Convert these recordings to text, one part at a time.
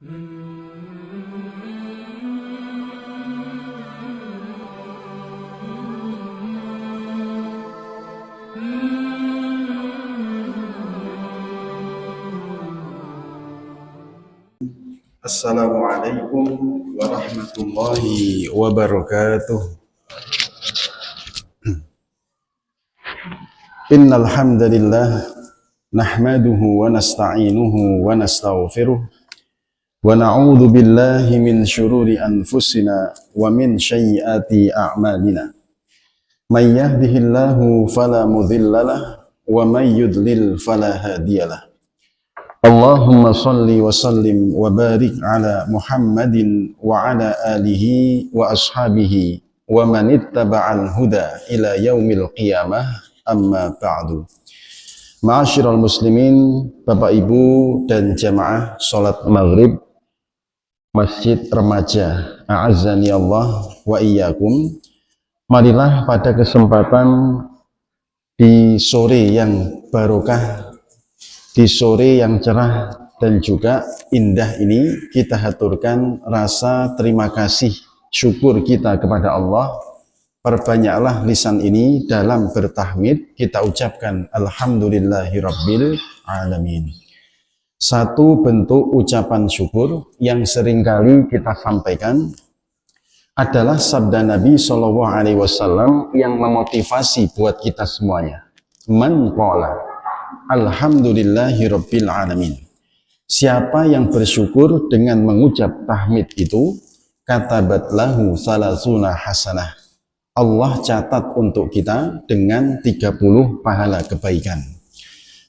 Assalamualaikum warahmatullahi wabarakatuh. Innal hamdalillah nahmaduhu wa nasta'inuhu wa nastaghfiruh wa na'udzu billahi min syururi anfusina wa min sayyiati a'malina. May yahdihillahu fala mudhillalah wa may yudlil fala hadiyalah. Allahumma salli wa sallim wa barik ala Muhammadin wa ala alihi wa ashabihi wa man ittaba'al huda ila yaumil qiyamah, amma ba'du. Ma'asyiral muslimin, Bapak Ibu dan jamaah salat maghrib Masjid Remaja a'azzani Allah wa iyyakum. Marilah pada kesempatan di sore yang barokah, di sore yang cerah dan juga indah ini, kita haturkan rasa terima kasih syukur kita kepada Allah. Perbanyaklah lisan ini dalam bertahmid, kita ucapkan alhamdulillahirabbil alamin. Satu bentuk ucapan syukur yang seringkali kita sampaikan adalah sabda Nabi SAW yang memotivasi buat kita semuanya. Man qala alhamdulillahirabbil alamin. Siapa yang bersyukur dengan mengucap tahmid itu, katabat lahu salasuna hasanah. Allah catat untuk kita dengan 30 pahala kebaikan.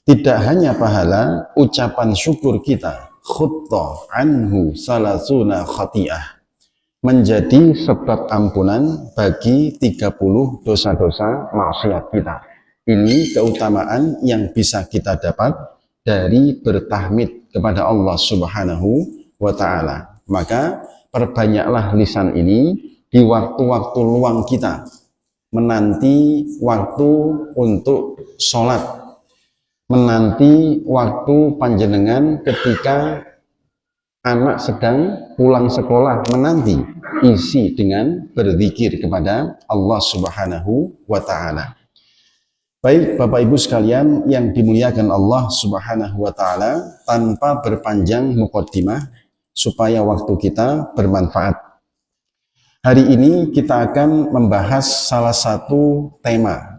Tidak hanya pahala, ucapan syukur kita khutta anhu salasuna khati'ah, menjadi sebab ampunan bagi 30 dosa-dosa maksiat kita. Ini keutamaan yang bisa kita dapat dari bertahmid kepada Allah Subhanahu wa ta'ala. Maka perbanyaklah lisan ini di waktu-waktu luang kita, menanti waktu untuk sholat, menanti waktu panjenengan ketika anak sedang pulang sekolah, menanti isi dengan berzikir kepada Allah Subhanahu wa ta'ala. Baik Bapak Ibu sekalian yang dimuliakan Allah Subhanahu wa ta'ala, tanpa berpanjang muqaddimah supaya waktu kita bermanfaat, hari ini kita akan membahas salah satu tema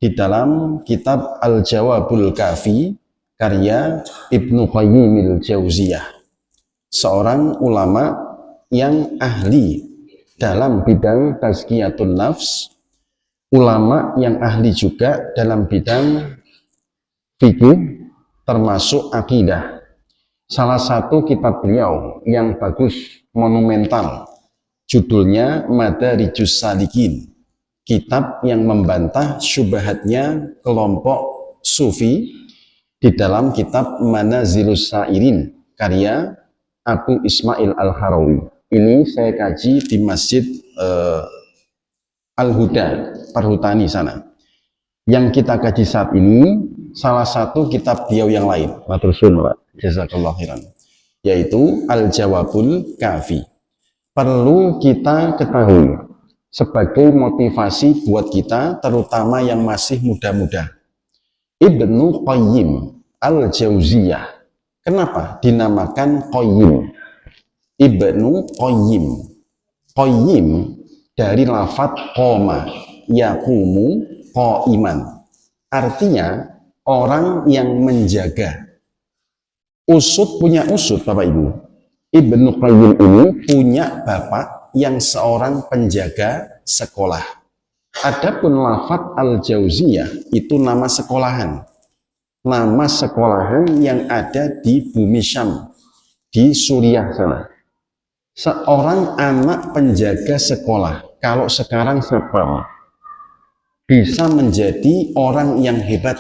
di dalam kitab Al-Jawabul Kafi karya Ibnu Qayyim al-Jauziyah, seorang ulama yang ahli dalam bidang tazkiyatun nafs, ulama yang ahli juga dalam bidang fikih termasuk akidah. Salah satu kitab beliau yang bagus, monumental, judulnya Madarijus Salikin, kitab yang membantah syubhatnya kelompok sufi di dalam kitab Manazilus Sairin karya Abu Ismail Al-Harawi. Ini saya kaji di Masjid Al-Huda, Perhutani sana. Yang kita kaji saat ini salah satu kitab beliau yang lain, matur suwun Pak, jazakallahu khairan, yaitu Al-Jawabul Kafi. Perlu kita ketahui sebagai motivasi buat kita, terutama yang masih muda-muda. Ibnu Qayyim Al-Jauziyah, kenapa dinamakan Qayyim? Ibnu Qayyim, Qayyim dari lafadz qoma, yaqumu qaiman, artinya orang yang menjaga. Usud punya usud Bapak Ibu. Ibnu Qayyim ini punya bapak yang seorang penjaga sekolah. Adapun lafadz Al-Jauziyah itu nama sekolahan. Nama sekolahan yang ada di bumi Syam, di Suriah sana. Seorang anak penjaga sekolah, kalau sekarang siapa? Bisa menjadi orang yang hebat,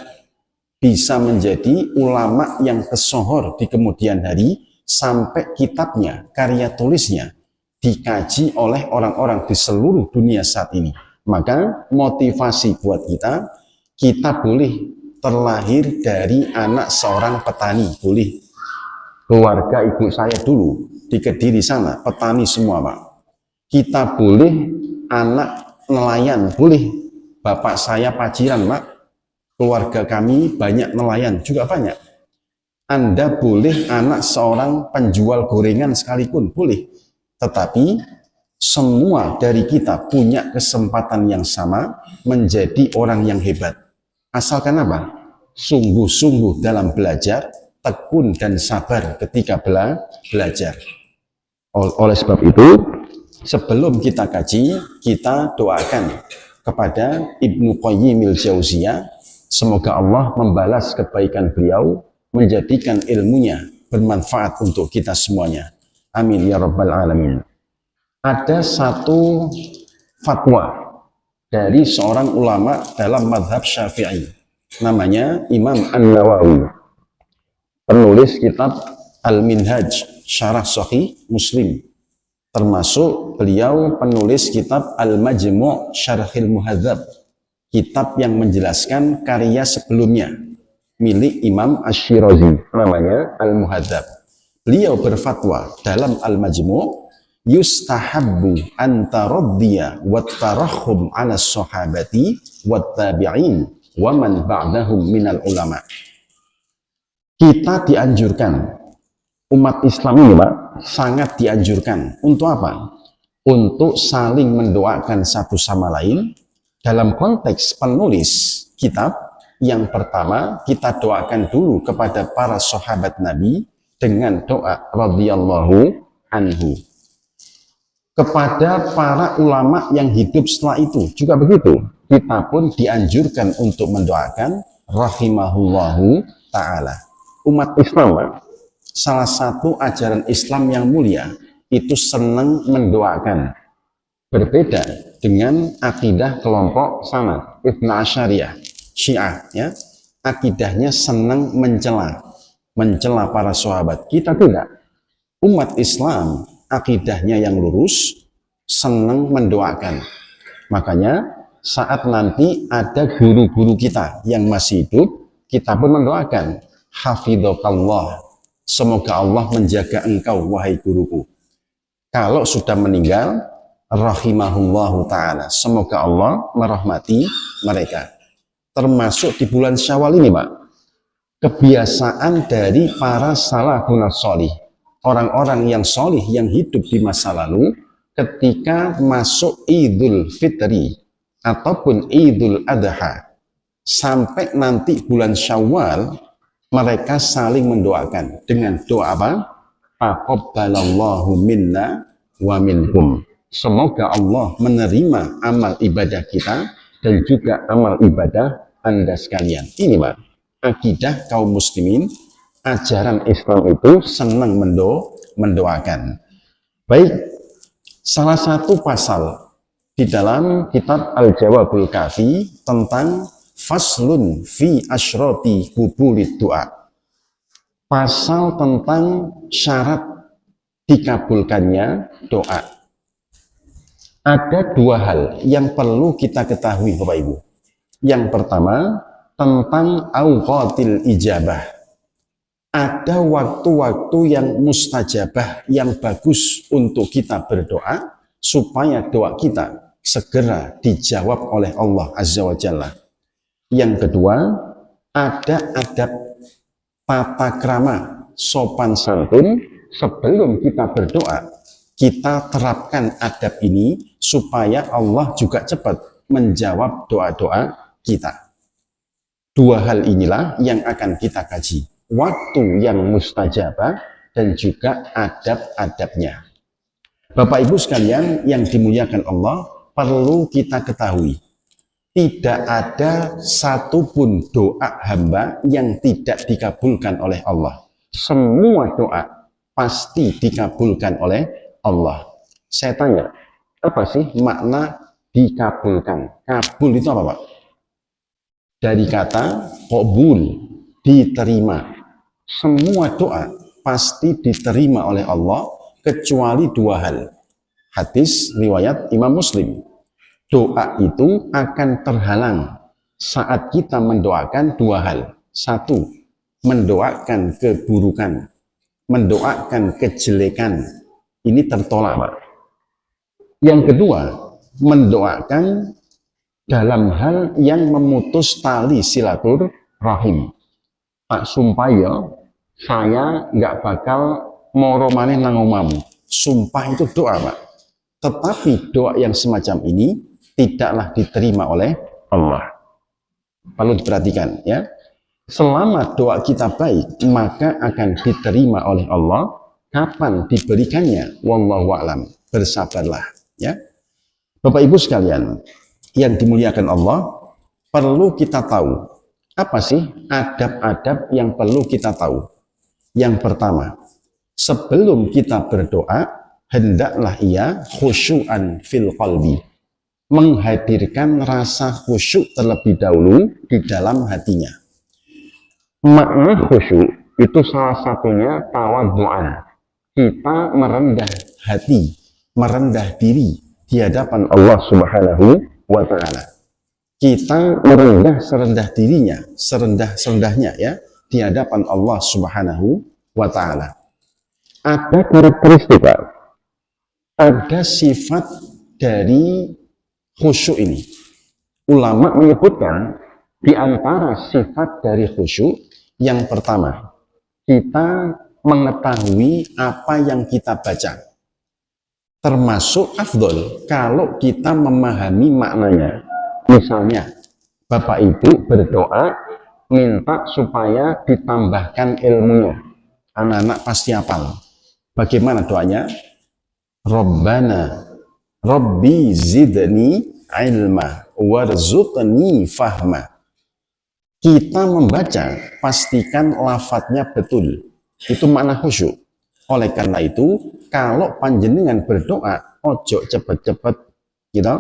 bisa menjadi ulama yang tersohor di kemudian hari, sampai kitabnya, karya tulisnya dikaji oleh orang-orang di seluruh dunia saat ini. Maka motivasi buat kita, kita boleh terlahir dari anak seorang petani, boleh. Keluarga ibu saya dulu di Kediri sana, petani semua Pak. Kita boleh anak nelayan, boleh. Bapak saya paciran Pak, keluarga kami banyak nelayan, juga banyak. Anda boleh anak seorang penjual gorengan sekalipun, boleh. Tetapi semua dari kita punya kesempatan yang sama menjadi orang yang hebat. Asalkan apa? Sungguh-sungguh dalam belajar, tekun dan sabar ketika belajar. Oleh sebab itu, sebelum kita kaji, kita doakan kepada Ibnu Qayyim al-Jauziyah, semoga Allah membalas kebaikan beliau, menjadikan ilmunya bermanfaat untuk kita semuanya. Amin ya rabbal alamin. Ada satu fatwa dari seorang ulama dalam mazhab Syafi'i, namanya Imam An-Nawawi, penulis kitab Al-Minhaj Syarah Sahih Muslim, termasuk beliau penulis kitab Al-Majmu' Syarhil Muhadzab, kitab yang menjelaskan karya sebelumnya milik Imam Asy-Syirazi, namanya Al-Muhadzab. Beliau berfatwa dalam Al-Majmu', yustahabbu an taraddiya wa tarahhum 'ala sahabati wat tabi'in wa man ba'dahum minal ulama. Kita dianjurkan, umat Islam ini Pak, sangat dianjurkan untuk apa? Untuk saling mendoakan satu sama lain. Dalam konteks penulis kitab, yang pertama kita doakan dulu kepada para sahabat Nabi dengan doa radhiyallahu anhu. Kepada para ulama yang hidup setelah itu juga begitu. Kita pun dianjurkan untuk mendoakan rahimahullahu ta'ala. Umat Islam, salah satu ajaran Islam yang mulia, itu senang mendoakan. Berbeda dengan akidah kelompok sana, Ithna Asyariyah, Syiah, ya. Akidahnya senang mencela para sahabat. Kita tidak. Umat Islam akidahnya yang lurus, senang mendoakan. Makanya saat nanti ada guru-guru kita yang masih hidup, kita pun mendoakan, hafidhakallah, semoga Allah menjaga engkau wahai guruku. Kalau sudah meninggal, rahimahullahu ta'ala, semoga Allah merahmati mereka. Termasuk di bulan Syawal ini Pak, kebiasaan dari para salafun sholih, orang-orang yang solih yang hidup di masa lalu, ketika masuk Idul Fitri ataupun Idul Adha sampai nanti bulan Syawal, mereka saling mendoakan dengan doa apa? Taqabbalallahu minna wa minkum. Semoga Allah menerima amal ibadah kita dan juga amal ibadah Anda sekalian. Ini Pak, akidah kaum muslimin, ajaran Islam itu senang mendoakan. Baik, salah satu pasal di dalam kitab Al-Jawabul Kafi tentang faslun fi asyrati qubulid du'a. Pasal tentang syarat dikabulkannya doa. Ada dua hal yang perlu kita ketahui Bapak Ibu. Yang pertama, tentang awqatil ijabah. Ada waktu-waktu yang mustajabah, yang bagus untuk kita berdoa, supaya doa kita segera dijawab oleh Allah Azza wa Jalla. Yang kedua, ada adab tata krama, sopan santun, sebelum kita berdoa, kita terapkan adab ini, supaya Allah juga cepat menjawab doa-doa kita. Dua hal inilah yang akan kita kaji. Waktu yang mustajabah dan juga adab-adabnya. Bapak Ibu sekalian yang dimuliakan Allah, perlu kita ketahui, tidak ada satupun doa hamba yang tidak dikabulkan oleh Allah. Semua doa pasti dikabulkan oleh Allah. Saya tanya, apa sih makna dikabulkan? Kabul itu apa Pak? Dari kata qabul, diterima. Semua doa pasti diterima oleh Allah kecuali dua hal. Hadis riwayat Imam Muslim. Doa itu akan terhalang saat kita mendoakan dua hal. Satu, mendoakan keburukan, mendoakan kejelekan, Ini tertolak, Pak. Yang kedua, mendoakan dalam hal yang memutus tali silaturahim. Pak, sumpah ya, saya nggak bakal moro maneh nang omamu. Sumpah itu doa, Pak. Tetapi doa yang semacam ini tidaklah diterima oleh Allah. Perlu diperhatikan ya. Selama doa kita baik, maka akan diterima oleh Allah. Kapan diberikannya? Wallahu a'lam. Bersabarlah ya. Bapak Ibu sekalian yang dimuliakan Allah, perlu kita tahu apa sih adab-adab yang perlu kita tahu. Yang pertama, sebelum kita berdoa, hendaklah ia khusyu'an fil qalbi, menghadirkan rasa khusyuk terlebih dahulu di dalam hatinya. Makna khusyuk itu salah satunya tawadhu'an, kita merendah hati, merendah diri di hadapan Allah Subhanahu wa ta'ala. Kita merendah serendah dirinya, serendah-serendahnya ya, di hadapan Allah Subhanahu wa ta'ala. Ada karakteristik, Pak. Ada sifat dari khusyuk ini. Ulama menyebutkan di antara sifat dari khusyuk, yang pertama, kita mengetahui apa yang kita baca. Termasuk afdol kalau kita memahami maknanya. Misalnya, Bapak Ibu berdoa minta supaya ditambahkan ilmunya. Anak-anak pasti hafal. Bagaimana doanya? Rabbana Rabbi zidni ilma warzuqni fahma. Kita membaca, pastikan lafadznya betul. Itu makna khusyuk. Oleh karena itu, kalau panjenengan berdoa, ojo cepet-cepet gitu.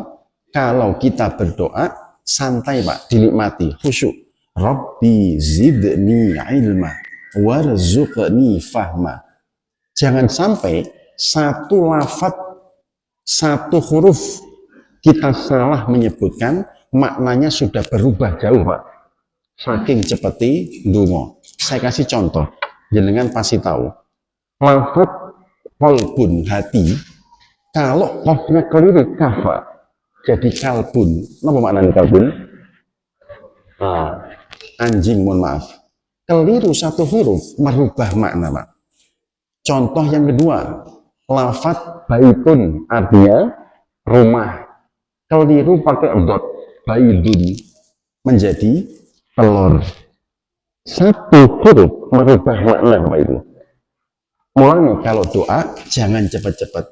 Kalau kita berdoa, santai Pak, dinikmati, khusyuk. Rabbi zidni ilma warzuqni fahma. Jangan sampai satu lafaz, satu huruf kita salah menyebutkan, maknanya sudah berubah jauh, Pak. Saking cepeti ndonga. Saya kasih contoh, jenengan pasti tahu. Lafaz qalbun, hati, kalau qafnya keliru kafa, jadi kalbun. Apa maknanya kalbun? Anjing, mohon maaf. Keliru satu huruf merubah makna, Pak. Contoh yang kedua, lafaz baitun artinya rumah. Keliru pakai dot, baidun menjadi telur. Satu huruf merubah makna, Pak Ibu. Mulanya kalau doa jangan cepat-cepat.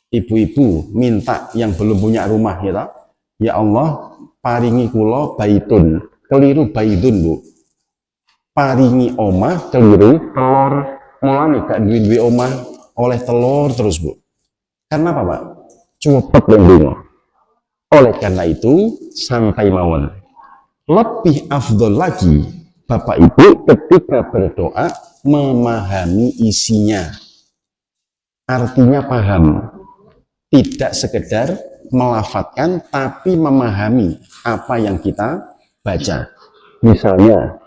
Ibu-ibu minta yang belum punya rumah ya, ya Allah paringi kula baitun, keliru baidun Bu. Paringi omah, keliru telur. Mulanya gak duwe omah oleh telur terus Bu. Karena apa Pak? Cepet lendung. Oleh karena itu santai mawon. Lebih afdol lagi Bapak Ibu ketika berdoa memahami isinya. Artinya paham. Tidak sekedar melafadzkan tapi memahami apa yang kita baca. Misalnya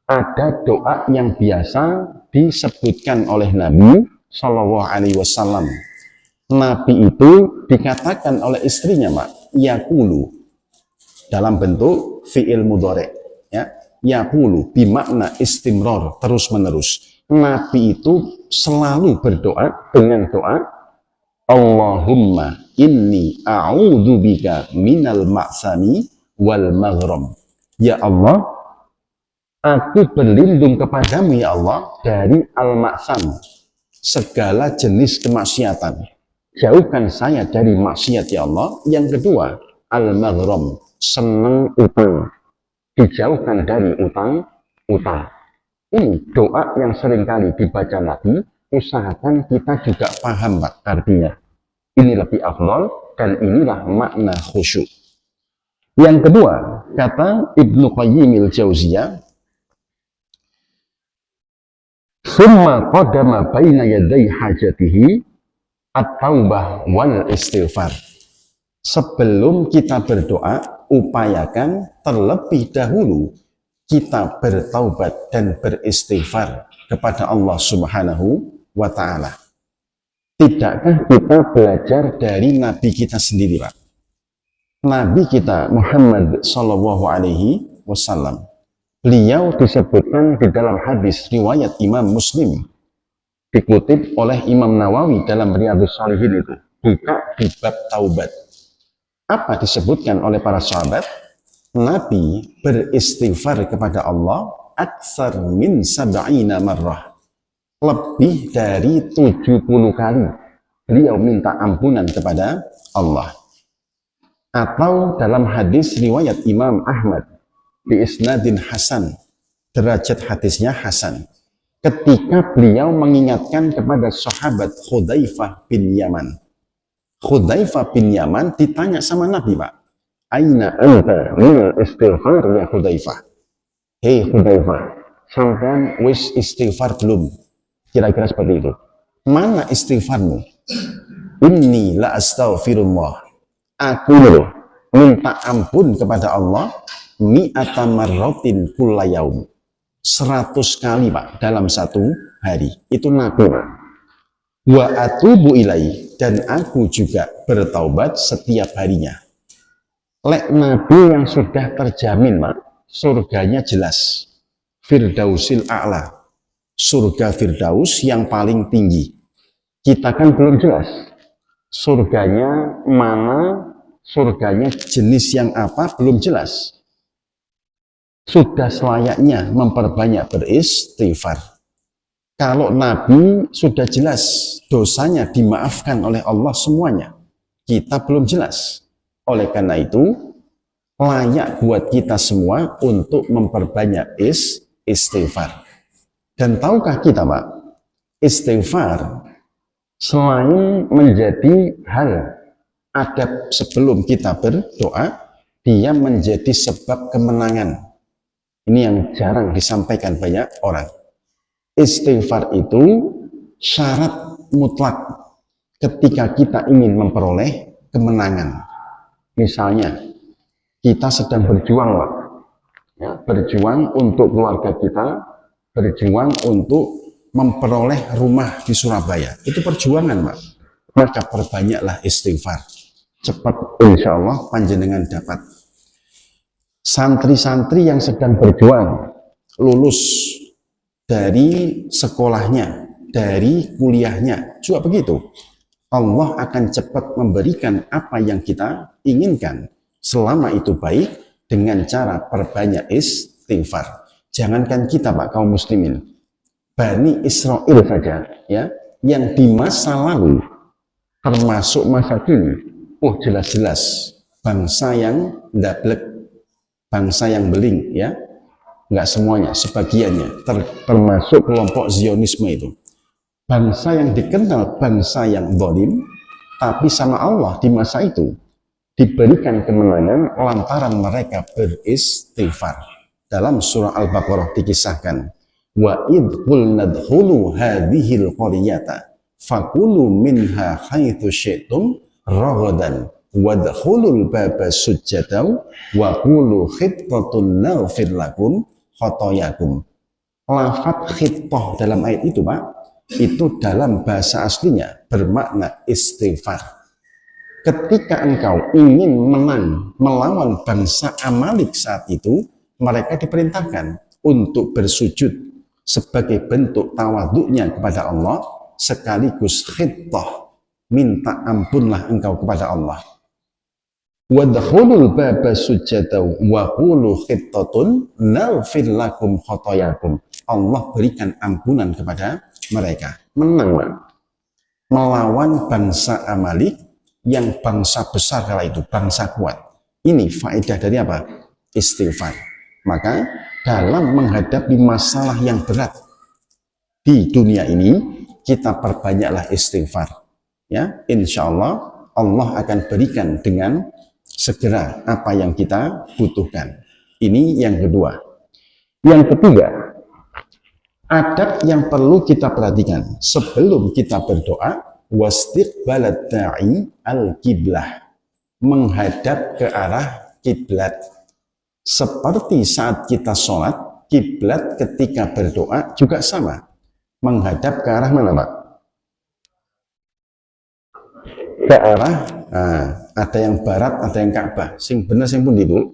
ada doa yang biasa disebutkan oleh Nabi Shallallahu Alaihi Wasallam. Nabi itu dikatakan oleh istrinya, Mak, yaqulu dalam bentuk fi'il mudhari, ya, yaqulu bimakna istimror, terus menerus. Nabi itu selalu berdoa dengan doa Allahumma inni a'udzubika minal ma'sami wal maghram. Ya Allah, aku berlindung kepadamu ya Allah dari al-ma'sam, segala jenis kemaksiatan. Jauhkan saya dari maksiat ya Allah. Yang kedua, al-maghram, senang utang. Dijauhkan dari utang. Ini doa yang seringkali dibaca Nabi. Usahakan kita juga paham Pak artinya. Ini lebih afdal dan inilah makna khusyuk. Yang kedua, kata Ibnu Qayyim al-Jauziyah, summa qadama baina yaday hajatihi at-taubah wal istighfar. Sebelum kita berdoa, upayakan terlebih dahulu kita bertaubat dan beristighfar kepada Allah Subhanahu wa ta'ala. Tidakkah kita belajar dari Nabi kita sendiri, Pak? Nabi kita Muhammad Sallallahu Alaihi Wasallam, beliau disebutkan di dalam hadis riwayat Imam Muslim, dikutip oleh Imam Nawawi dalam Riyadhus Shalihin itu, buka di bab taubat. Apa disebutkan oleh para sahabat? Nabi beristighfar kepada Allah aksar min sab'ina marrah, lebih dari 70 kali beliau minta ampunan kepada Allah. Atau dalam hadis riwayat Imam Ahmad bi isnadin hasan, derajat hadisnya hasan, ketika beliau mengingatkan kepada sahabat Hudzaifah bin Yaman. Hudzaifah bin Yaman ditanya sama Nabi, Pak, aina anta min istighfar ya Hudzaifah? Hei Hudzaifah, sampean wis istighfar belum? Kira-kira seperti itu. Mana istighfarmu? Inni la astaghfirullah, aku loh minta ampun kepada Allah mi'ata marratin kulla yaum, 100 kali, Pak, dalam satu hari. Itu Nabi, Pak. Wa atubu ilai, dan aku juga bertaubat setiap harinya. Lek Nabi yang sudah terjamin, Pak, surganya jelas, Firdausil A'la, surga Firdaus yang paling tinggi. Kita kan belum jelas surganya mana, surganya jenis yang apa, belum jelas. Sudah selayaknya memperbanyak beristighfar. Kalau Nabi sudah jelas dosanya dimaafkan oleh Allah semuanya, kita belum jelas. Oleh karena itu, layak buat kita semua untuk memperbanyak istighfar. Dan tahukah kita, Pak, istighfar selain menjadi hal adab sebelum kita berdoa, dia menjadi sebab kemenangan. Ini yang jarang disampaikan banyak orang. Istighfar itu syarat mutlak ketika kita ingin memperoleh kemenangan. Misalnya, kita sedang berjuang, Pak, ya, berjuang untuk keluarga kita, berjuang untuk memperoleh rumah di Surabaya. Itu perjuangan, Pak. Maka perbanyaklah istighfar. Cepat insya Allah panjenengan dapat. Santri-santri yang sedang berjuang lulus dari sekolahnya, dari kuliahnya, juga begitu. Allah akan cepat memberikan apa yang kita inginkan, selama itu baik, dengan cara perbanyak istighfar. Jangankan kita, Pak, kaum muslimin, Bani Israel saja, ya, yang di masa lalu termasuk masa kini, jelas-jelas bangsa yang ndablek, bangsa yang beling, ya, nggak semuanya, sebagiannya, termasuk kelompok Zionisme itu. Bangsa yang dikenal bangsa yang zalim, tapi sama Allah di masa itu diberikan kemenangan lantaran mereka beristighfar. Dalam surah Al-Baqarah dikisahkan, wa id qulna dkhulu hadhil qaryata fakulu minha haitsu syi'tum ragadan wadkhulul baba sujjadan wa qulu khittatun naghfir lakum khotoyakum. Lafaz khittah dalam ayat itu, Pak, itu dalam bahasa aslinya bermakna istighfar. Ketika engkau ingin menang melawan bangsa Amalik saat itu, mereka diperintahkan untuk bersujud sebagai bentuk tawaduknya kepada Allah, sekaligus khittah, minta ampunlah engkau kepada Allah. Wadkhulul baba sujjatan wa qulu khittatun naghfir lakum khotoyakum. Allah berikan ampunan kepada mereka. Menang melawan bangsa Amalik yang bangsa besar kala itu, bangsa kuat. Ini faedah dari apa? Istighfar. Maka dalam menghadapi masalah yang berat di dunia ini, kita perbanyaklah istighfar. Ya, insya Allah Allah akan berikan dengan segera apa yang kita butuhkan. Ini yang kedua. Yang ketiga, adab yang perlu kita perhatikan sebelum kita berdoa, wastiqbalat da'i al-qiblah, menghadap ke arah kiblat. Seperti saat kita sholat, kiblat ketika berdoa juga sama, menghadap ke arah mana, Pak? ke arah, nah, ada yang barat, ada yang Ka'bah. Sing bener sing pundi, Bu?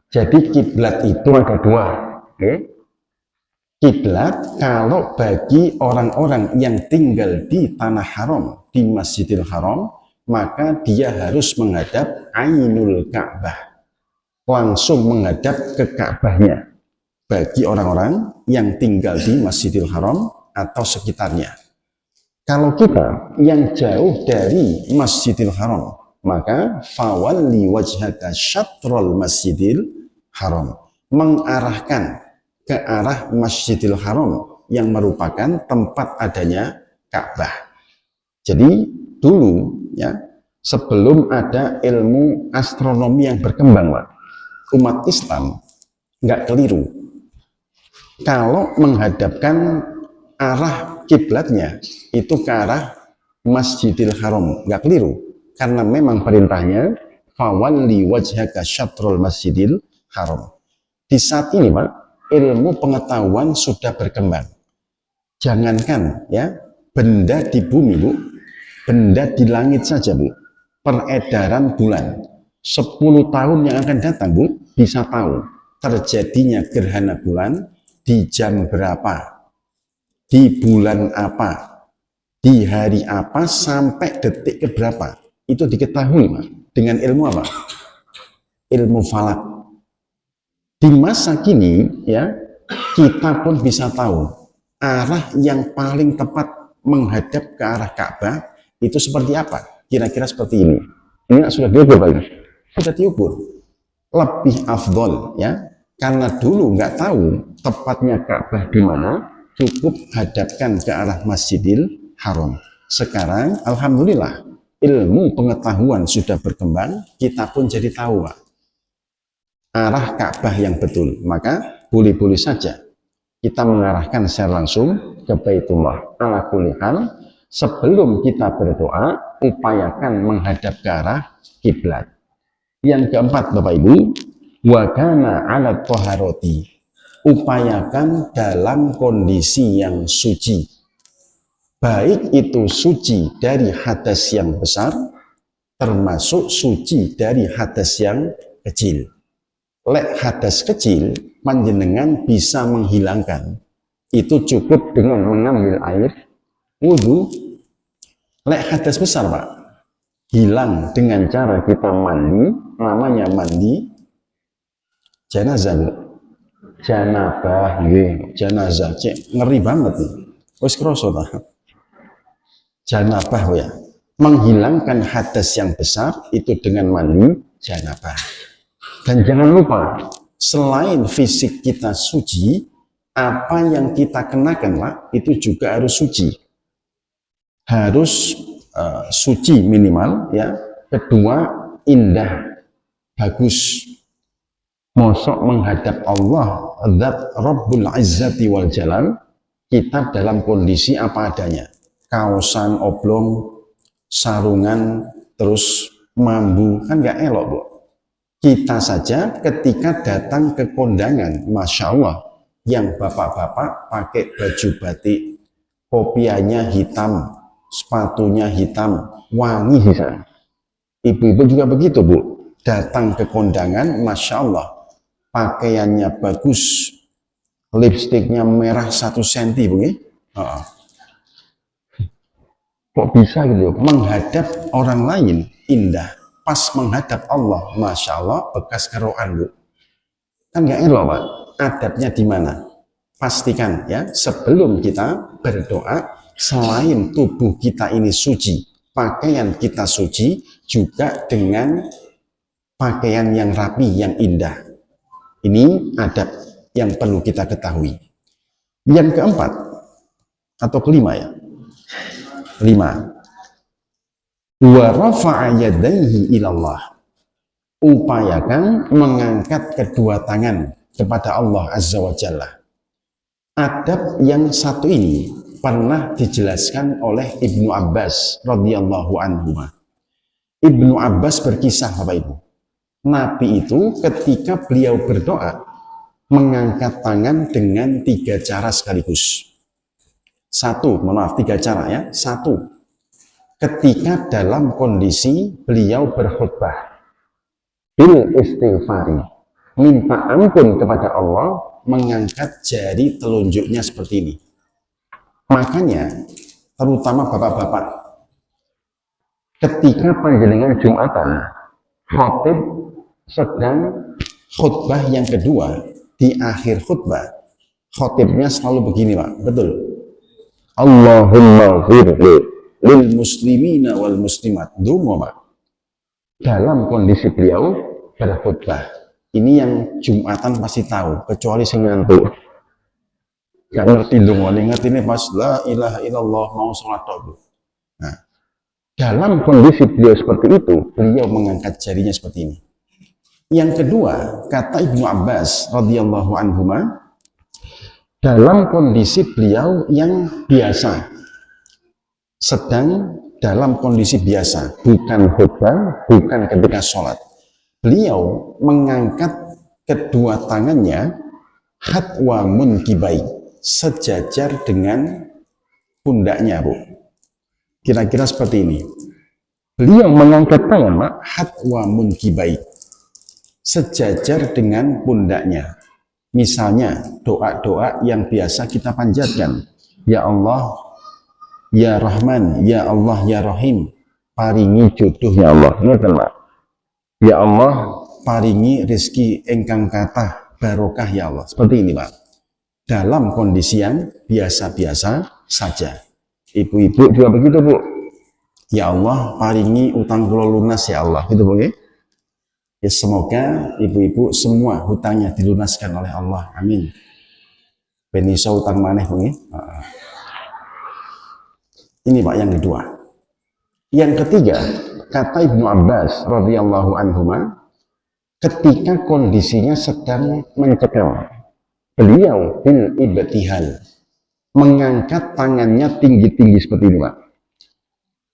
Jadi kiblat itu ada dua. Okay? Kiblat kalau bagi orang-orang yang tinggal di tanah haram, di Masjidil Haram, maka dia harus menghadap Ainul Ka'bah, langsung menghadap ke Ka'bahnya. Bagi orang-orang yang tinggal di Masjidil Haram atau sekitarnya. Kalau kita yang jauh dari Masjidil Haram, maka fawalli wajhaka syatrul Masjidil Haram, mengarahkan ke arah Masjidil Haram yang merupakan tempat adanya Ka'bah. Jadi dulu ya, sebelum ada ilmu astronomi yang berkembang, Pak, umat Islam nggak keliru kalau menghadapkan arah kiblatnya itu ke arah Masjidil Haram, nggak keliru, karena memang perintahnya fawalli wajhaka syatrul Masjidil Haram. Di saat ini, Pak, ilmu pengetahuan sudah berkembang. Jangankan ya benda di bumi, Bu, benda di langit saja, Bu, peredaran bulan 10 tahun yang akan datang, Bu, bisa tahu terjadinya gerhana bulan di jam berapa, di bulan apa, di hari apa, sampai detik keberapa. Itu diketahui, Pak, dengan ilmu apa? Ilmu falak. Di masa kini ya, kita pun bisa tahu arah yang paling tepat menghadap ke arah Ka'bah itu seperti apa. Kira-kira seperti ini. Ini sudah diukur, Pak. Sudah diukur. Lebih afdol ya, karena dulu nggak tahu tepatnya Ka'bah di mana, cukup hadapkan ke arah Masjidil Haram. Sekarang alhamdulillah ilmu pengetahuan sudah berkembang, kita pun jadi tahu, Pak, arah Ka'bah yang betul. Maka boleh-boleh saja kita mengarahkan secara langsung ke Baitullah. Ala kulli hal, sebelum kita berdoa, upayakan menghadap ke arah kiblat. Yang keempat, Bapak Ibu, wa kana 'ala thaharati, upayakan dalam kondisi yang suci, baik itu suci dari hadas yang besar termasuk suci dari hadas yang kecil. Lek hadas kecil panjenengan bisa menghilangkan, itu cukup dengan mengambil air wudhu. Lek hadas besar, Pak, hilang dengan cara kita mandi, namanya mandi janazah, janabah, janazah, cek ngeri banget nih. Wes kroso ta. Janabah ya. Menghilangkan hadas yang besar itu dengan mandi janabah. Dan jangan lupa, selain fisik kita suci, apa yang kita kenakan, Pak, itu juga harus suci. Harus suci minimal ya. Kedua, indah, bagus. Mosok menghadap Allah, Zat Rabbul Izzati wal Jalal, kita dalam kondisi apa adanya. Kaosan oblong, sarungan, terus mambu, kan nggak elok, Bu. Kita saja ketika datang ke kondangan, Masya Allah, yang bapak-bapak pakai baju batik, kopiahnya hitam, sepatunya hitam, wangi di sana. Ibu-ibu juga begitu, Bu. Datang ke kondangan, Masya Allah, pakaiannya bagus, lipstiknya merah 1 senti, Bu. Kok bisa gitu? Menghadap orang lain indah, pas menghadap Allah, Masya Allah, bekas keroan, Bu. Kan nggak elok, Pak. Adabnya di mana? Pastikan ya, sebelum kita berdoa, selain tubuh kita ini suci, pakaian kita suci, juga dengan pakaian yang rapi, yang indah. Ini adab yang perlu kita ketahui. Yang keempat, atau kelima ya, 5. Wa rafa'a yadayhi ilallah, upayakan mengangkat kedua tangan kepada Allah Azza wa Jalla. Adab yang satu ini pernah dijelaskan oleh Ibnu Abbas radhiyallahu anhu. Ibnu Abbas berkisah, Bapak Ibu, Nabi itu ketika beliau berdoa mengangkat tangan dengan 3 cara sekaligus. Satu, maaf, tiga cara ya. Satu, ketika dalam kondisi beliau berkhutbah, bil istighfari, minta ampun kepada Allah, mengangkat jari telunjuknya seperti ini. Makanya, terutama bapak-bapak, ketika panjenengan Jumatan, khatib sedang khutbah yang kedua, di akhir khutbah, khatibnya selalu begini, Pak. Betul. Allahumma ghfirli lil muslimina wal muslimat. Dungo, Pak. Dalam kondisi beliau berkhutbah. Ini yang Jumatan pasti tahu, kecuali sing ngantuk. Gak ngerti dungo, ngerti ini pas la ilaha illallah mau sholat dulu. Nah, dalam kondisi beliau seperti itu, beliau mengangkat jarinya seperti ini. Yang kedua, kata Ibnu Abbas radhiyallahu anhuma, dalam kondisi beliau yang biasa, sedang dalam kondisi biasa, bukan khutbah, bukan ketika sholat, beliau mengangkat kedua tangannya hatwa munkibai, sejajar dengan pundaknya, Bu. Kira-kira seperti ini. Beliau mengangkat tangan, Mak, hatwa munkibai, sejajar dengan pundaknya. Misalnya doa-doa yang biasa kita panjatkan, ya Allah, ya Rahman, ya Allah, ya Rahim, paringi jodoh ya Allah. Ya Allah, paringi rezeki engkang kathah barokah ya Allah. Seperti ini, Pak. Dalam kondisi yang biasa-biasa saja. Ibu-ibu juga begitu, Bu. Ya Allah, paringi utang kula lunas ya Allah. Itu Bu, ya? Ya, semoga ibu-ibu semua hutangnya dilunaskan oleh Allah. Amin. Beniso utang maneh, Bu. Ini Pak yang kedua. Yang ketiga, kata Ibnu Abbas radhiyallahu anhuma, ketika kondisinya sedang mencekam, beliau bil ibtihal, mengangkat tangannya tinggi-tinggi seperti ini, Pak.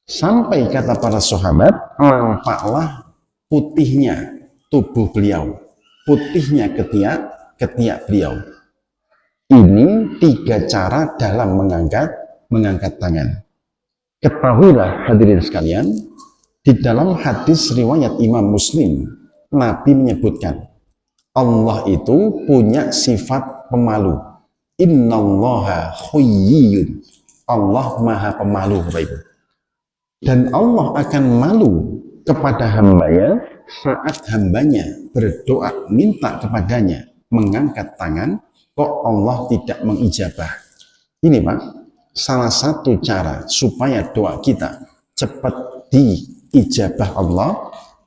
Sampai kata para sahabat, nampaklah putihnya tubuh beliau, putihnya ketiak beliau. Ini tiga cara dalam mengangkat tangan. Ketahuilah hadirin sekalian, di dalam hadis riwayat Imam Muslim, Nabi menyebutkan Allah itu punya sifat pemalu. Innallaha khuyyiyun. Allah maha pemalu, Bapak Ibu. Dan Allah akan malu kepada hambanya saat hambanya berdoa minta kepadanya mengangkat tangan, kok Allah tidak mengijabah. Ini Pak, salah satu cara supaya doa kita cepat diijabah Allah,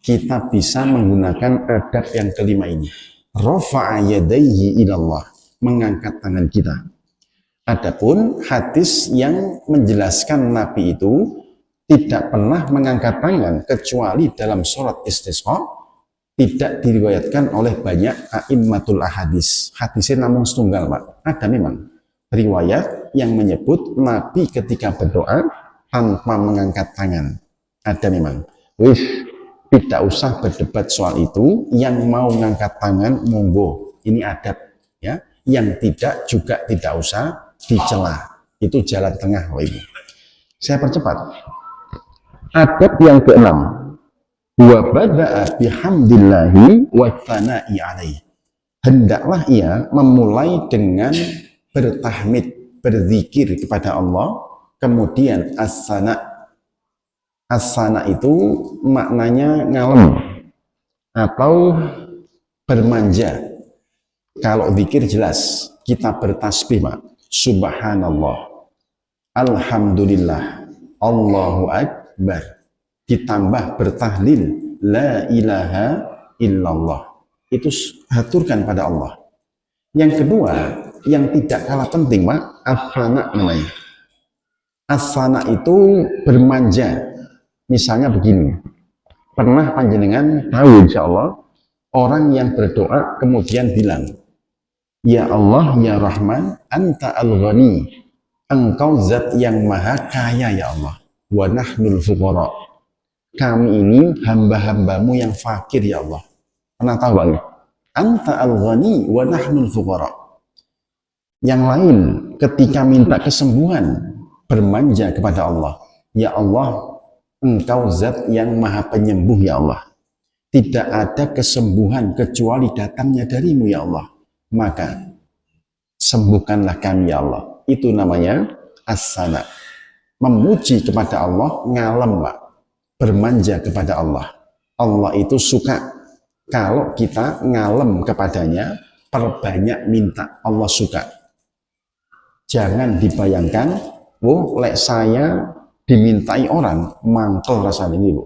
kita bisa menggunakan adab yang kelima ini. Rafa'a yadayhi ilallah, mengangkat tangan kita. Adapun hadis yang menjelaskan Nabi itu tidak pernah mengangkat tangan kecuali dalam sholat istisqa, tidak diriwayatkan oleh banyak a'immatul ahadis. Hadisnya namun setunggal, Pak. Ada memang riwayat yang menyebut Nabi ketika berdoa tanpa mengangkat tangan. Ada memang. Tidak usah berdebat soal itu. Yang mau mengangkat tangan, monggo. Ini adab, ya. Yang tidak juga tidak usah dicela. Itu jalan tengah, Bapak Ibu. Saya percepat. Adab yang keenam, wa bada'a bihamdillahi wa tsana'i alaihi. Hendaklah ia memulai dengan bertahmid, berzikir kepada Allah, kemudian as-sana. As-sana itu maknanya ngalem atau bermanja. Kalau zikir jelas, kita bertasbih, Pak. Subhanallah, alhamdulillah, Allahu akbar, ditambah bertahlil la ilaha illallah. Itu haturkan pada Allah. Yang kedua, yang tidak kalah penting, Pak, as-sana namanya. As-sana itu bermanja. Misalnya begini, pernah panjenengan tahu insya Allah orang yang berdoa kemudian bilang, ya Allah, ya Rahman, anta al-ghani, engkau zat yang maha kaya ya Allah, wa nahnul fuqara, kami ini hamba-hambamu yang fakir ya Allah. Pernah tahu Bang? Anta al-ghani wa nahnul fuqara. Yang lain ketika minta kesembuhan bermanja kepada Allah. Ya Allah, Engkau zat yang maha penyembuh ya Allah. Tidak ada kesembuhan kecuali datangnya darimu ya Allah. Maka sembuhkanlah kami ya Allah. Itu namanya as-sana. Memuji kepada Allah, ngalem Pak. Bermanja kepada Allah. Allah itu suka kalau kita ngalem kepadanya, perbanyak minta. Allah suka. Jangan dibayangkan, lek saya dimintai orang, mangkel rasanya ini Bu.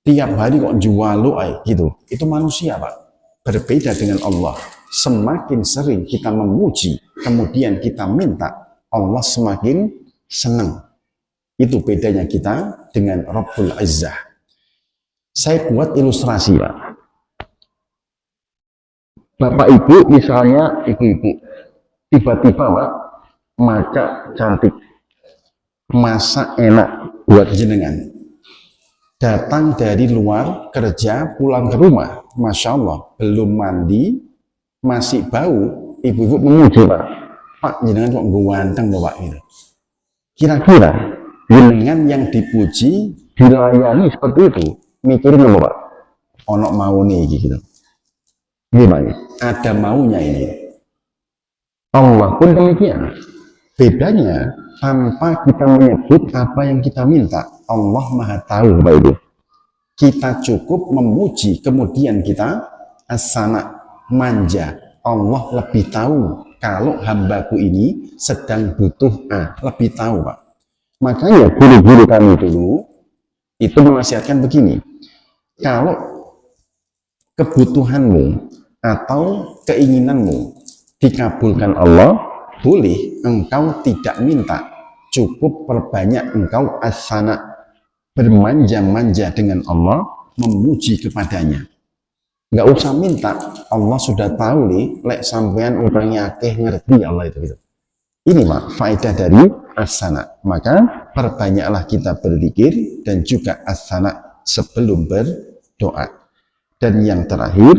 Tiap hari kok jual gitu. Itu manusia Pak. Berbeda dengan Allah. Semakin sering kita memuji, kemudian kita minta, Allah semakin senang. Itu bedanya kita dengan Rabbul Izzah. Saya buat ilustrasi Pak. Bapak Ibu misalnya ibu-ibu, tiba-tiba Pak, maca cantik, masak enak buat jenengan. Datang dari luar kerja, pulang ke rumah, Masya Allah, belum mandi, masih bau, ibu-ibu memuji Pak. Pak, jenengan kok ganteng Bapak gitu. Kira-kira jenengan yang dipuji, dilayani seperti itu, mikirin apa Pak? Onok mau nih gitu. Gimana? Ada maunya ini. Allah pun demikian. Bedanya, tanpa kita menyebut apa yang kita minta, Allah maha tahu Bapak Ibu. Kita cukup memuji, kemudian kita as-sana, manja. Allah lebih tahu kalau hambaku ini sedang butuh lebih tahu Pak. Makanya guru-guru kami dulu itu menasihatkan begini, kalau kebutuhanmu atau keinginanmu dikabulkan Allah, boleh engkau tidak minta, cukup perbanyak engkau as-sana, bermanja-manja dengan Allah, memuji kepadanya. Nggak usah minta, Allah sudah tahu nih, lek sampean orangnya akeh ngerti Allah itu. Ini Pak, faedah dari as-sana. Maka perbanyaklah kita berzikir dan juga as-sana sebelum berdoa. Dan yang terakhir,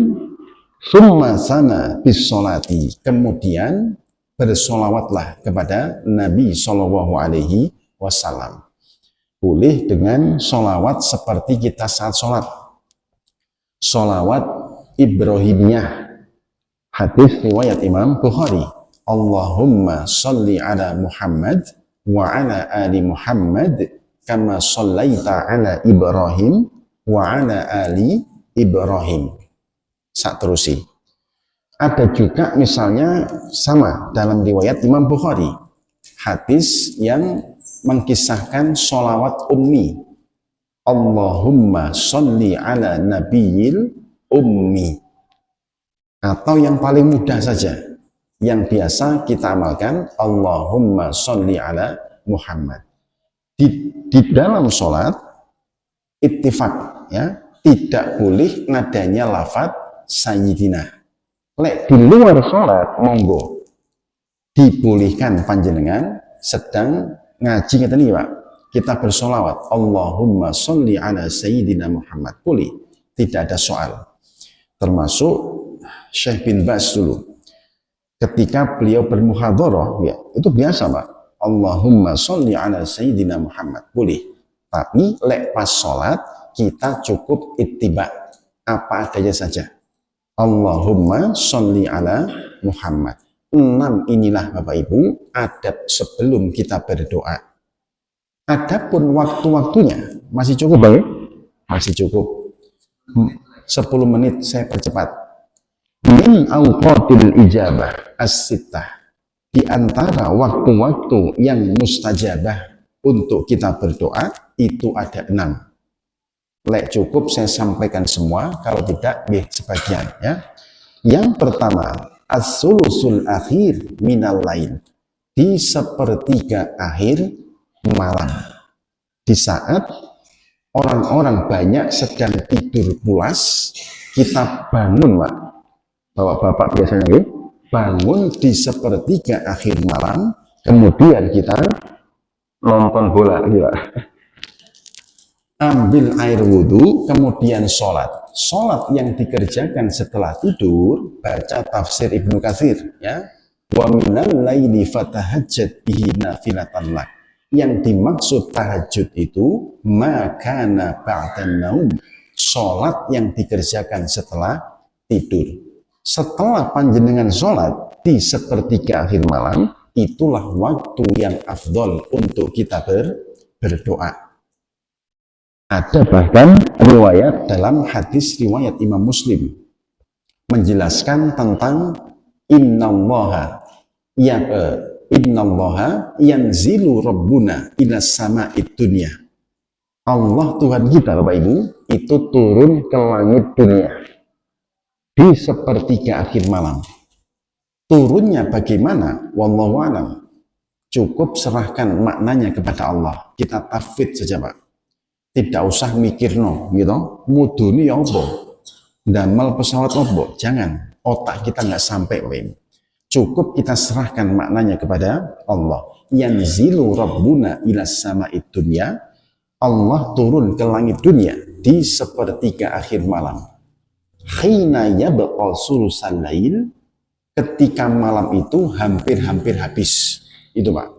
summa sana bis sholati, kemudian bersolawatlah kepada Nabi Shallallahu Alaihi Wasallam. Boleh dengan solawat seperti kita saat sholat. Solawat Ibrahimiyah. Hadis riwayat Imam Bukhari. Allahumma salli ala Muhammad wa ala ali Muhammad kama sallaita ala Ibrahim wa ala ali Ibrahim. Sak terusi. Ada juga misalnya sama dalam riwayat Imam Bukhari, hadis yang mengkisahkan sholawat ummi. Allahumma sholli ala nabiyil ummi. Atau yang paling mudah saja, yang biasa kita amalkan, Allahumma sholli ala Muhammad. Di dalam sholat, ittifaq, ya, tidak boleh nadanya lafaz sayyidina. Lek di luar sholat, monggo dibolehkan panjenengan sedang ngaji ngeten iki Pak. Kita bersolawat Allahumma sholli ala sayyidina Muhammad. Boleh, tidak ada soal. Termasuk Syekh bin Baz dulu. Ketika beliau bermuhadharah, ya, itu biasa Pak. Allahumma sholli ala sayyidina Muhammad. Boleh. Tapi lek pas sholat kita cukup ittiba, apa adanya saja. Allahumma sholli ala Muhammad. 6 inilah Bapak Ibu adab sebelum kita berdoa. Adapun waktu-waktunya masih cukup Bang? Masih cukup. 10 menit saya percepat. Min awqatil ijabah as-sittah. Di antara waktu-waktu yang mustajabah untuk kita berdoa itu ada 6. Lek cukup saya sampaikan semua, kalau tidak sebagian ya. Yang pertama, as-sulusul akhir minal lain, di sepertiga akhir malam, di saat orang-orang banyak sedang tidur pulas, kita bangun Pak, bapak-bapak biasanya ya, bangun di sepertiga akhir malam, kemudian kita nonton bola gitu. Ambil air wudhu, kemudian sholat. Sholat yang dikerjakan setelah tidur, baca tafsir Ibnu Katsir, ya. Wa minal laili fatahajjat bihi nafilatan lak. Yang dimaksud tahajud itu makana ba'dan naum, salat yang dikerjakan setelah tidur. Setelah panjenengan salat di sepertiga akhir malam, itulah waktu yang afdol untuk kita berdoa. Ada bahkan riwayat dalam hadis riwayat Imam Muslim menjelaskan tentang innallaha yanzilu rabbuna ila sama'id dunya. Allah Tuhan kita Bapak Ibu itu turun ke langit dunia di sepertiga akhir malam. Turunnya bagaimana? Wallahu a'lam. Cukup serahkan maknanya kepada Allah. Kita tafwid saja Pak. Tidak usah mikir gitu. Muduni ya apa? Damel pesawat apa? Jangan. Otak kita nggak sampai Pak Ibu. Cukup kita serahkan maknanya kepada Allah. Yanzilu rabbuna ila sama'id dunya. Allah turun ke langit dunia di sepertiga akhir malam. Khina yabqa sulusal lail, ketika malam itu hampir-hampir habis. Itu Pak.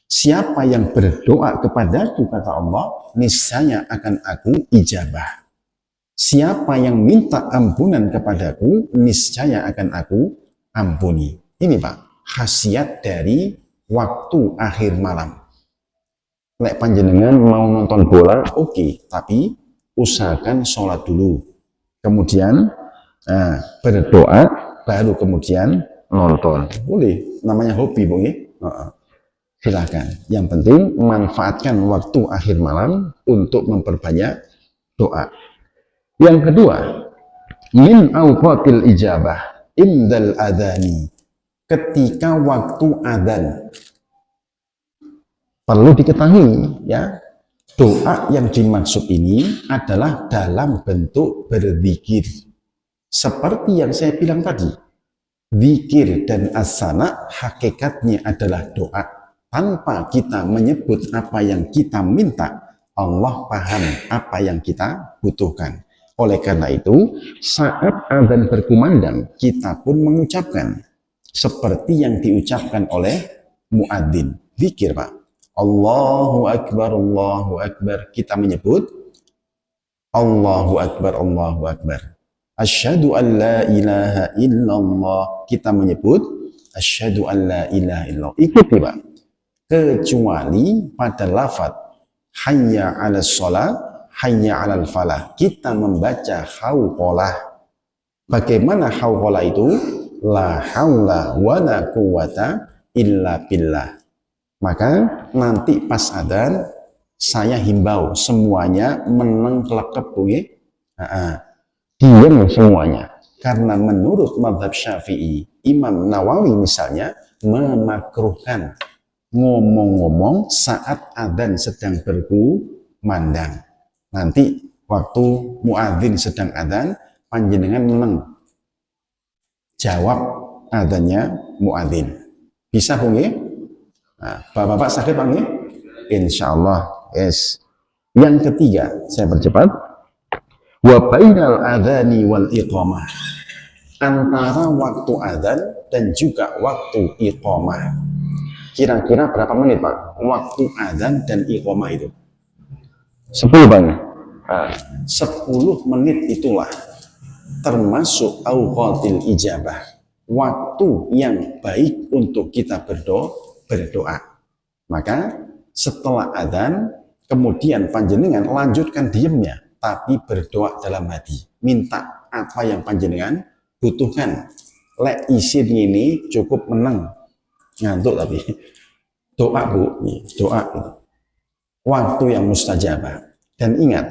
Siapa yang berdoa kepadaku, kata Allah, niscaya akan aku ijabah. Siapa yang minta ampunan kepadaku, niscaya akan aku ampuni. Ini Pak, khasiat dari waktu akhir malam. Lek panjenengan mau nonton bola, oke, tapi usahakan sholat dulu. Kemudian berdoa, baru kemudian nonton. Boleh, namanya hobi, Bu. Silakan. Yang penting manfaatkan waktu akhir malam untuk memperbanyak doa. Yang kedua, min awqatil ijabah indal adhani, ketika waktu adzan. Perlu diketahui ya, doa yang dimaksud ini adalah dalam bentuk berzikir. Seperti yang saya bilang tadi, zikir dan as-sana hakikatnya adalah doa. Tanpa kita menyebut apa yang kita minta, Allah paham apa yang kita butuhkan. Oleh karena itu, saat adzan berkumandang, kita pun mengucapkan seperti yang diucapkan oleh muadzin. Zikir Pak. Allahu Akbar, Allahu Akbar. Kita menyebut Allahu Akbar, Allahu Akbar. Asyhadu an la ilaha illallah. Kita menyebut asyhadu an la ilaha illallah. Ikuti Pak. Kecuali pada lafaz hayya 'alas shalah, hayya 'alal falah. Kita membaca hauqalah. Bagaimana hauqalah itu? La haula wa la quwata illa billah. Maka nanti pas adzan saya himbau semuanya meneng kelekep diam semuanya, karena menurut mazhab Syafi'i, Imam Nawawi misalnya memakruhkan ngomong-ngomong saat adzan sedang berkumandang. Nanti waktu muadzin sedang adzan, panjenengan meneng jawab adzannya muadzin. Bisa Bu nggih? Nah, Bapak-bapak sakit Pak nggih? Insyaallah. Yes. Yang ketiga, saya percepat. Wa bainal adzani wal iqamah. Antara waktu adzan dan juga waktu iqamah. Kira-kira berapa menit Pak? Waktu adzan dan iqamah itu? 10 Bang. 10 menit itulah termasuk awqatil ijabah. Waktu yang baik untuk kita berdoa. Maka setelah adzan, kemudian panjenengan lanjutkan diamnya, tapi berdoa dalam hati. Minta apa yang panjenengan butuhkan. Lek isin ini cukup meneng. Ngantuk tapi. Doa Bu, doa. Waktu yang mustajabah. Dan ingat,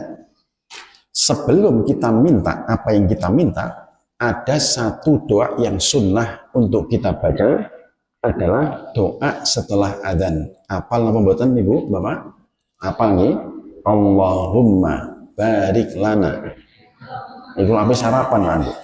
sebelum kita minta apa yang kita minta, ada satu doa yang sunnah untuk kita baca, adalah doa setelah adzan. Apal napa mboten Ibu, Bapak? Apal nggih? Allahumma barik lana. Iku apa sarapan Pak?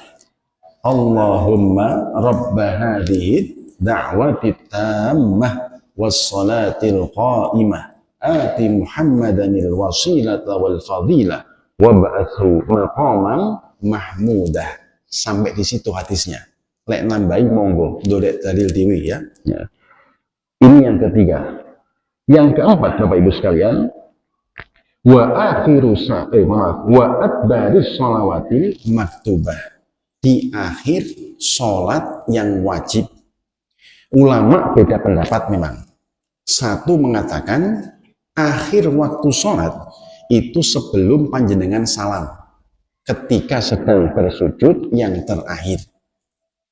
Allahumma rabb hadhihi da'wati tammah was salatil qa'imah ati Muhammadanil wasilata wal fadilah wa ba'athu maqaman mahmudah. Sampai di situ hadisnya. Lek nambahi monggo, ndolek dalil dewi ya. Ya. Ini yang ketiga. Yang keempat Bapak Ibu sekalian, wa adbaris sholawatil maktubah. Di akhir sholat yang wajib. Ulama beda pendapat memang. Satu mengatakan akhir waktu sholat itu sebelum panjenengan salam. Ketika sedang bersujud yang terakhir.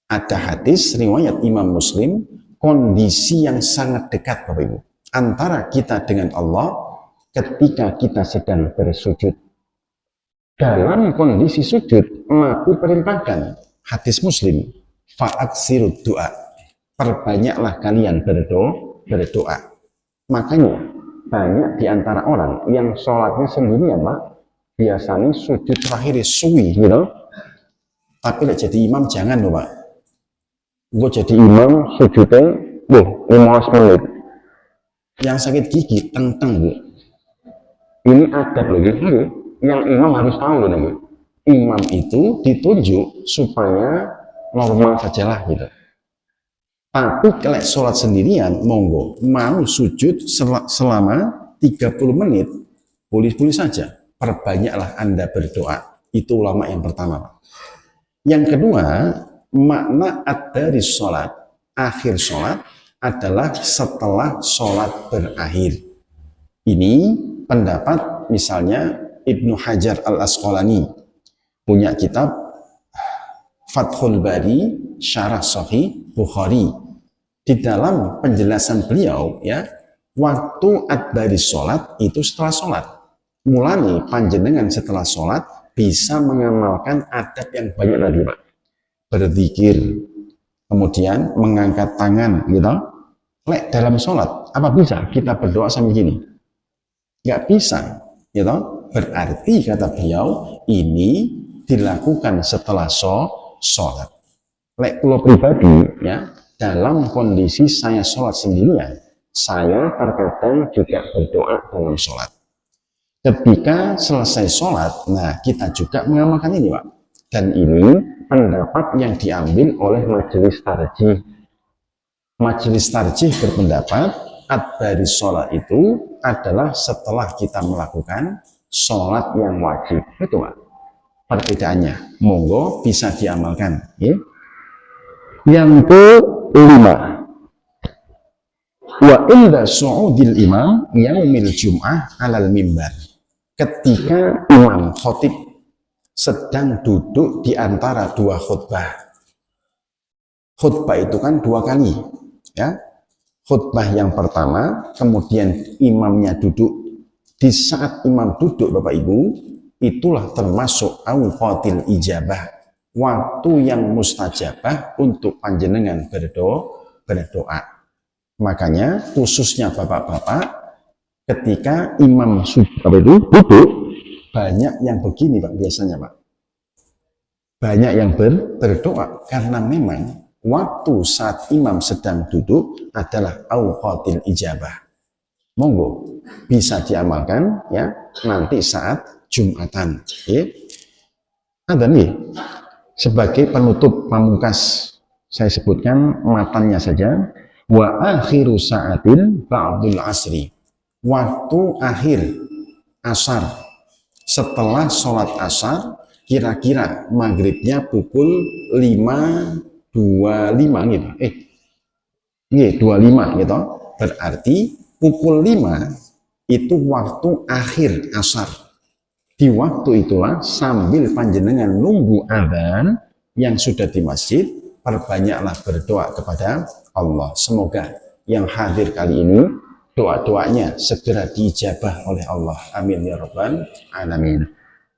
Ada hadis riwayat Imam Muslim, kondisi yang sangat dekat Bapak Ibu. Antara kita dengan Allah ketika kita sedang bersujud. Dalam kondisi sujud, Nabi perintahkan, hadis Muslim, fa'aksirud doa. Perbanyaklah kalian berdoa. Makanya, banyak di antara orang yang sholatnya sendirian, Pak, biasanya sujud terakhir suwi, gitu. Tapi jadi imam jangan loh, Pak. Gue jadi imam sujudnya, 15 menit. Yang sakit gigi, teng-teng, Bu. Ini adab loh, gitu. Yang imam harus tahu loh, Bu. Imam itu ditunjuk supaya normal sajalah, gitu. Tapi kalau sholat sendirian, monggo, mau sujud selama 30 menit, boleh-boleh saja. Perbanyaklah Anda berdoa. Itu ulama yang pertama. Yang kedua, makna ad-daris sholat, akhir sholat, adalah setelah sholat berakhir. Ini pendapat misalnya Ibnu Hajar al-Asqalani punya kitab Fathul Bari Syarah Sahih Bukhari. Di dalam penjelasan beliau, ya, waktu ad-daris sholat itu setelah sholat. Mulai panjenengan setelah sholat bisa mengamalkan adab yang banyak lagi, Pak. Berzikir, kemudian mengangkat tangan, gitu. Lek dalam sholat, apa bisa kita berdoa sambil gini? Nggak bisa, gitu. Berarti kata beliau, ini dilakukan setelah sholat. Lek pulau pribadi, ya, dalam kondisi saya sholat sendirian, saya terkadang juga berdoa dalam sholat. Ketika selesai sholat, nah kita juga mengamalkan ini, Pak. Dan ini pendapat yang diambil oleh majelis tarjih. Majelis tarjih berpendapat ad-daris sholat itu adalah setelah kita melakukan sholat yang wajib. Itu, Pak. Perbedaannya, monggo bisa diamalkan. Ya. Yang kelima, wa inda su'udil imam yaumil jum'ah alal mimbar. Ketika imam khotib sedang duduk di antara dua khutbah. Khutbah itu kan dua kali, ya. Khutbah yang pertama, kemudian imamnya duduk. Di saat imam duduk, Bapak Ibu, itulah termasuk awqatil ijabah, waktu yang mustajabah untuk panjenengan berdoa. Makanya khususnya bapak-bapak, ketika imam duduk, banyak yang begini, Pak, biasanya, Pak. Banyak yang berdoa karena memang waktu saat imam sedang duduk adalah awqatil ijabah. Monggo bisa diamalkan, ya, nanti saat Jumatan, ya. Ada nih sebagai penutup pamungkas, saya sebutkan matannya saja. Wa akhiru sa'atin ba'dul asri. Waktu akhir asar, setelah sholat asar, kira-kira maghribnya pukul 5.25 gitu. 25 gitu. Berarti pukul 5 itu waktu akhir asar. Di waktu itulah sambil panjenengan nunggu adzan yang sudah di masjid, perbanyaklah berdoa kepada Allah. Semoga yang hadir kali ini doa-doanya segera diijabah oleh Allah. Amin ya rabbal alamin.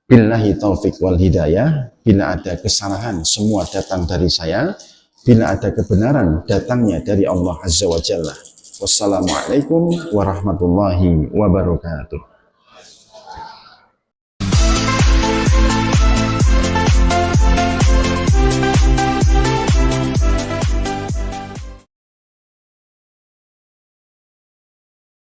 Billahi taufik wal hidayah. Bila ada kesalahan, semua datang dari saya. Bila ada kebenaran, datangnya dari Allah Azza wa Jalla. Wassalamualaikum warahmatullahi wabarakatuh.